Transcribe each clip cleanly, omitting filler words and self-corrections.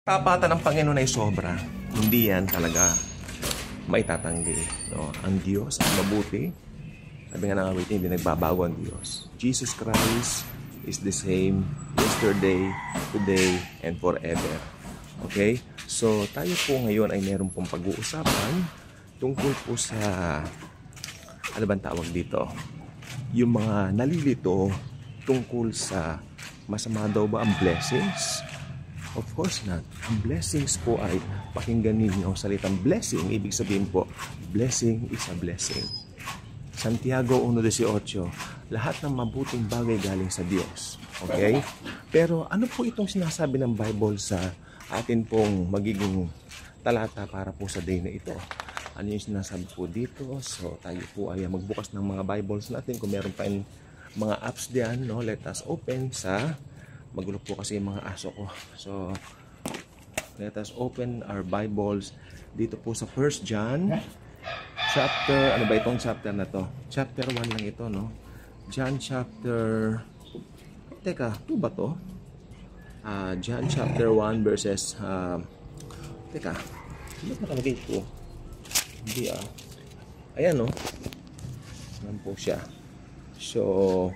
Tapatan ng Panginoon ay sobra. Hindi yan talaga maitatanggi. No? Ang Diyos ay mabuti. Sabi nga ng awitin, hindi nagbabago ang Diyos. Jesus Christ is the same yesterday, today, and forever. Okay? So, tayo po ngayon ay meron pong pag-uusapan tungkol po sa, ano bang tawag dito? Yung mga nalilito tungkol sa masama daw ba ang blessings? Of course not. Ang blessings po ay pakinggan ninyo ang salitang blessing. Ibig sabihin po, blessing is a blessing. Santiago 1:18, lahat ng mabuting bagay galing sa Diyos. Okay? Pero ano po itong sinasabi ng Bible sa atin pong magiging talata para po sa day na ito? Ano yung sinasabi po dito? So tayo po ay magbukas ng mga Bibles natin. Kung meron pa mga apps diyan, no? Let us open sa... Magulo po kasi yung mga aso ko. So, let us open our Bibles dito po sa 1 John chapter, ano ba itong chapter na to? Chapter 1 lang ito, no? John chapter, teka, 2 ba to? John chapter 1 verses, teka, hindi ba nakalagay ito? Hindi ayan, no? Ayan po siya. So,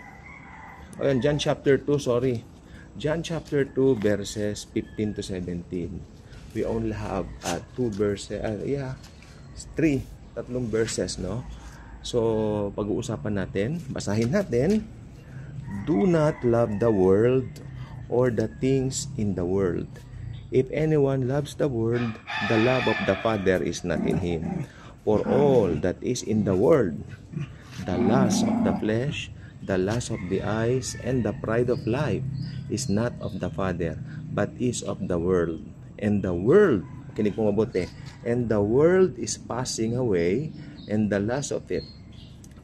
ayan, John chapter 2, sorry. John chapter 2 verses 15 to 17. We only have 2 verses, tatlong verses, no? So, pag-uusapan natin, basahin natin. Do not love the world or the things in the world. If anyone loves the world, the love of the Father is not in him. For all that is in the world, the lust of the flesh, the lust of the eyes, and the pride of life is not of the Father, but is of the world. And the world, kinig po mabuti, and the world is passing away, and the lust of it.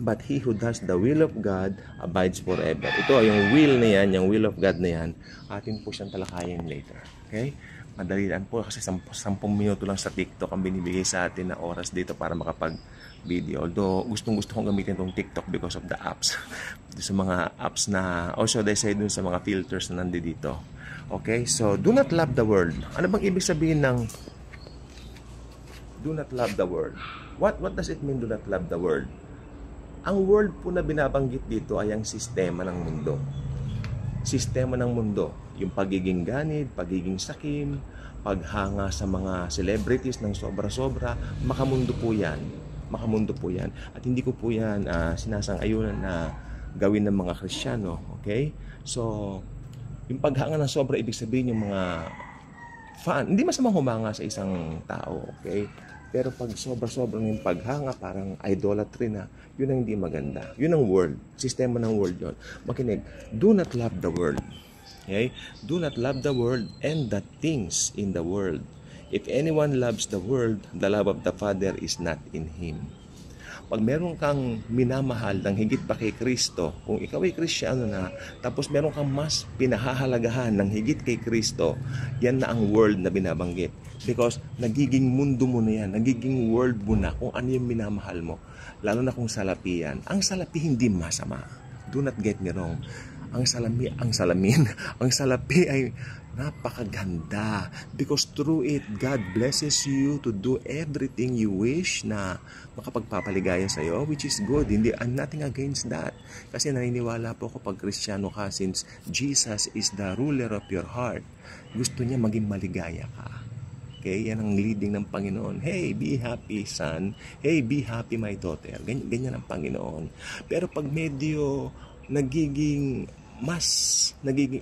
But he who does the will of God abides forever. Ito, yung will na yan, yung will of God na yan, atin po siyang talakayin later. Okay? Madali lang po kasi 10 minuto lang sa TikTok ang binibigay sa atin na oras dito para makapag-video. Although gustong-gusto kong gamitin itong TikTok because of the apps. Sa mga apps na, also they say dun sa mga filters na nandito. Okay? So, do not love the world. Ano bang ibig sabihin ng do not love the world? What does it mean do not love the world? Ang world po na binabanggit dito ay ang sistema ng mundo. Sistema ng mundo. Yung pagiging ganid, pagiging sakim, paghanga sa mga celebrities ng sobra-sobra, makamundo po yan. Makamundo po yan. At hindi ko po yan sinasang-ayunan na gawin ng mga Kristiyano. Okay? So, yung paghanga ng sobra, ibig sabihin yung mga fan. Hindi masamang humanga sa isang tao. Okay? Pero pag sobra-sobrang yung paghanga, parang idolatry na, yun ang hindi maganda. Yun ang world. Sistema ng world yun. Makinig, do not love the world. Okay? Do not love the world and the things in the world. If anyone loves the world, the love of the Father is not in him. Pag meron kang minamahal ng higit pa kay Kristo, kung ikaw ay Kristiyano na, tapos meron kang mas pinahahalagahan ng higit kay Kristo, yan na ang world na binabanggit. Because nagiging mundo mo na yan, nagiging world mo na kung ano yung minamahal mo. Lalo na kung salapi yan. Ang salapi hindi masama. Do not get me wrong. Ang salapi ay napakaganda because through it, God blesses you to do everything you wish na makapagpapaligaya sa iyo, which is good. I'm nothing against that. Kasi naniniwala po ako pag Kristiyano ka, since Jesus is the ruler of your heart, gusto niya maging maligaya ka. Okay, yan ang leading ng Panginoon. Hey, be happy, son. Hey, be happy, my daughter. Ganyan ang Panginoon. Pero pag medyo nagiging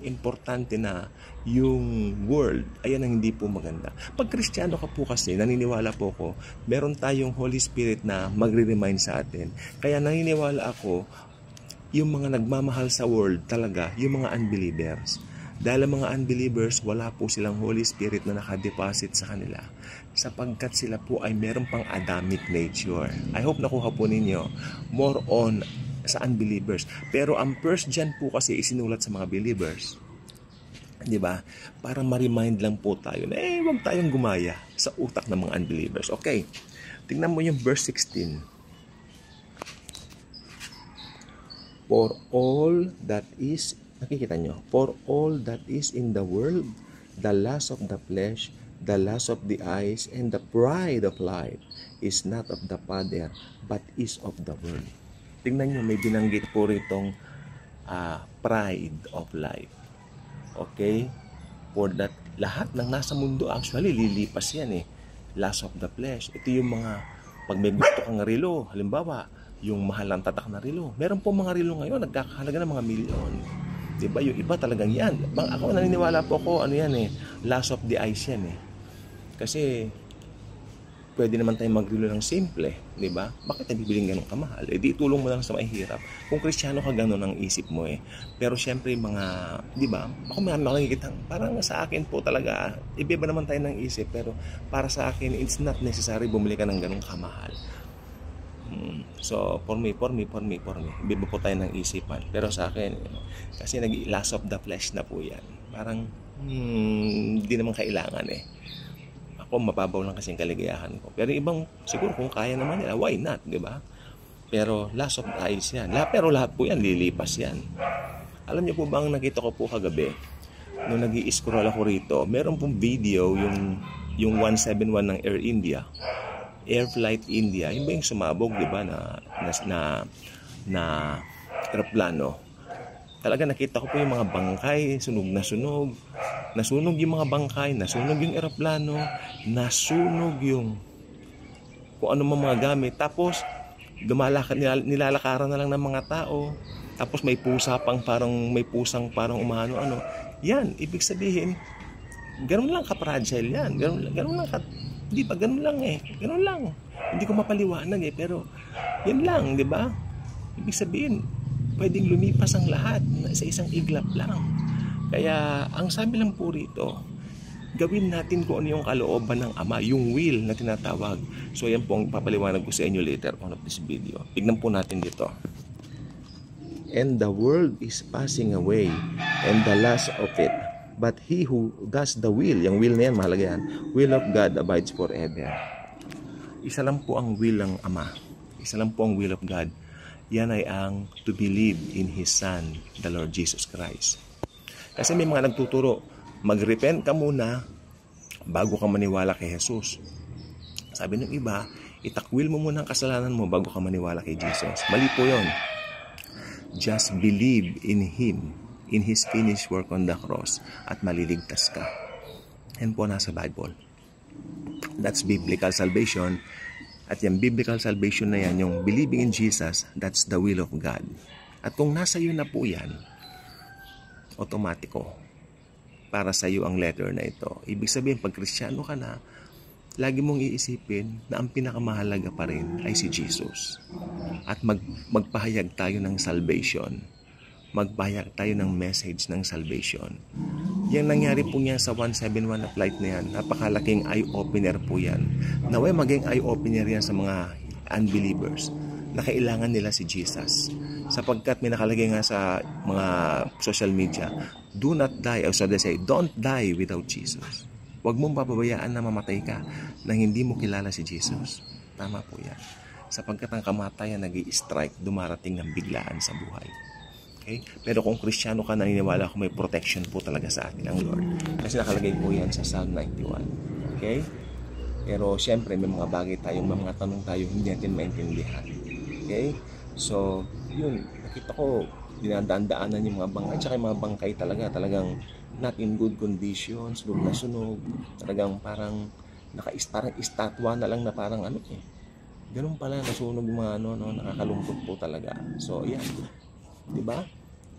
importante na yung world, ayan ang hindi po maganda. Pag Kristiyano ka po kasi, naniniwala po ako, meron tayong Holy Spirit na magre-remind sa atin. Kaya naniniwala ako, yung mga nagmamahal sa world talaga, yung mga unbelievers. Dahil ang mga unbelievers, wala po silang Holy Spirit na nakadeposit sa kanila. Sapagkat sila po ay meron pang Adamic nature. I hope nakuha po ninyo. More on sa unbelievers. Pero ang 1 John po kasi isinulat sa mga believers. 'Di ba? Para ma-remind lang po tayo na huwag tayong gumaya sa utak ng mga unbelievers. Okay. Tingnan mo yung verse 16. For all that is, nakikita nyo, for all that is in the world, The lust of the flesh, the lust of the eyes, and the pride of life is not of the Father, but is of the world. Tingnan nyo, may binanggit po ritong pride of life. Okay? For that, lahat ng nasa mundo, actually, lilipas yan eh. Lust of the flesh. Ito yung mga, pag may gusto kang relo, halimbawa, yung mahal ang tatak na relo. Meron po mga relo ngayon, nagkakahalaga ng mga milyon. Diba? Yung iba talagang yan. Ako naniniwala po ko, ano yan eh, lust of the eyes yan eh. Kasi, pwede naman tayong magrelo ng simple, di ba? Bakit tayo bibiling ganun kamahal? Eh di tulong mo lang sa mahihirap. Kung Kristiyano ka, ganun ang isip mo eh. Pero syempre mga, di ba? Ako may nakikita, parang sa akin po talaga, iba naman tayo ng isip, pero para sa akin, it's not necessary bumili ka ng ganun kamahal. So, for me. Iba po tayo ng isipan. Pero sa akin, kasi lust of the flesh na po yan. Parang, hindi naman kailangan eh. Ako, mababaw lang kasi yung kaligayahan ko. Pero ibang, siguro kung kaya naman nila, why not, di ba? Pero lust of the eyes yan. Pero lahat po yan, lilipas yan. Alam niyo po ba, ang nakita ko po kagabi, nung nag-i-scroll ako rito, meron pong video yung 171 ng Air India. Air Flight India, yung ba yung sumabog, di ba, na aeroplano. Talaga nakita ko po yung mga bangkay, sunog na sunog. Nasunog yung mga bangkay, nasunog yung eroplano, nasunog yung kung ano mga gamit. Tapos, nilalakaran na lang ng mga tao. Tapos may pusang parang umano-ano. Yan, ibig sabihin, ganun lang ka-fragile yan. Ganun lang di ba? Ganun lang eh. Ganun lang. Hindi ko mapaliwanag eh, pero yan lang, di ba? Ibig sabihin, pwedeng lumipas ang lahat sa isang iglap lang. Kaya, ang sabi lang po rito, gawin natin kung ano yung kalooban ng Ama, yung will na tinatawag. So, yan po ang papaliwanag ko sa inyo later on of this video. Tignan po natin dito. And the world is passing away, and the lust of it. But he who does the will, yung will na yan, mahalaga yan, will of God abides forever. Isa lang po ang will ng Ama. Isa lang po ang will of God. Yan ay ang to believe in His Son, the Lord Jesus Christ. Kasi may mga nagtuturo, mag-repent ka muna bago ka maniwala kay Jesus. Sabi ng iba, itakwil mo muna ang kasalanan mo bago ka maniwala kay Jesus. Mali po yun. Just believe in Him, in His finished work on the cross, at maliligtas ka. Yan po nasa Bible. That's biblical salvation. At yung biblical salvation na yan, yung believing in Jesus, that's the will of God. At kung nasa iyo na po yan, otomatiko para sa iyo ang letter na ito. Ibig sabihin, pag Kristiyano ka na, lagi mong iisipin na ang pinakamahalaga pa rin ay si Jesus. At magpahayag tayo ng salvation. Magpahayag tayo ng message ng salvation. Yang nangyari po niyan sa 171 na flight na yan, napakalaking eye-opener po yan. Naway maging eye-opener yan sa mga unbelievers na kailangan nila si Jesus. Sapagkat may nakalagay nga sa mga social media, do not die, or so they say, don't die without Jesus. Huwag mong papabayaan na mamatay ka nang hindi mo kilala si Jesus. Tama po yan. Sapagkat ang kamatayan nag-i-strike, dumarating ng biglaan sa buhay. Okay? Pero kung Kristiyano ka, naniniwala ko may protection po talaga sa atin ang Lord. Kasi nakalagay po yan sa Psalm 91. Okay? Pero siyempre may mga bagay tayong, mga tanong tayo hindi natin maintindihan. Okay? So, yun, nakita ko, dinadaan-daanan yung mga bangkay, tsaka yung mga bangkay talagang not in good condition, sunog na sunog, talagang parang parang estatwa na lang na parang ano eh. Ganun pala, nasunog yung mga nakakalungkot po talaga. So, yan. Diba?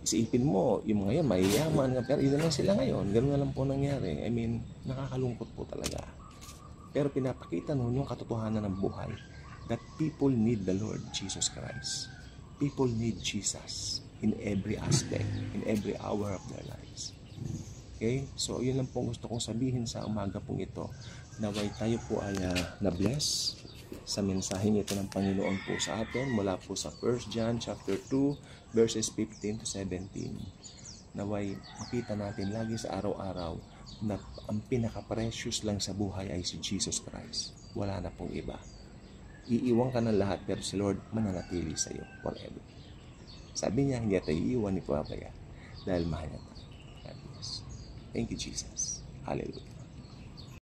Isipin mo, yung mga yan, mayayaman, pero yun na lang sila ngayon. Ganun na lang po nangyari. I mean, nakakalungkot po talaga. Pero pinapakita nun yung katotohanan ng buhay that people need the Lord Jesus Christ. People need Jesus in every aspect, in every hour of their lives. Okay? So, yun lang po gusto kong sabihin sa umaga pong ito. Naway tayo po ay na-bless sa mensaheng ito ng Panginoon po sa atin mula po sa 1 John chapter 2 verses 15 to 17. Naway makita natin lagi sa araw-araw na ang pinaka-precious lang sa buhay ay si Jesus Christ. Wala na pong iba. Iiwan ka ng lahat pero si Lord mananatili sa iyo forever. Sabi niya, hindi tayo iiwan ni Pabaya dahil mahal niya tayo. Thank you, Jesus. Hallelujah.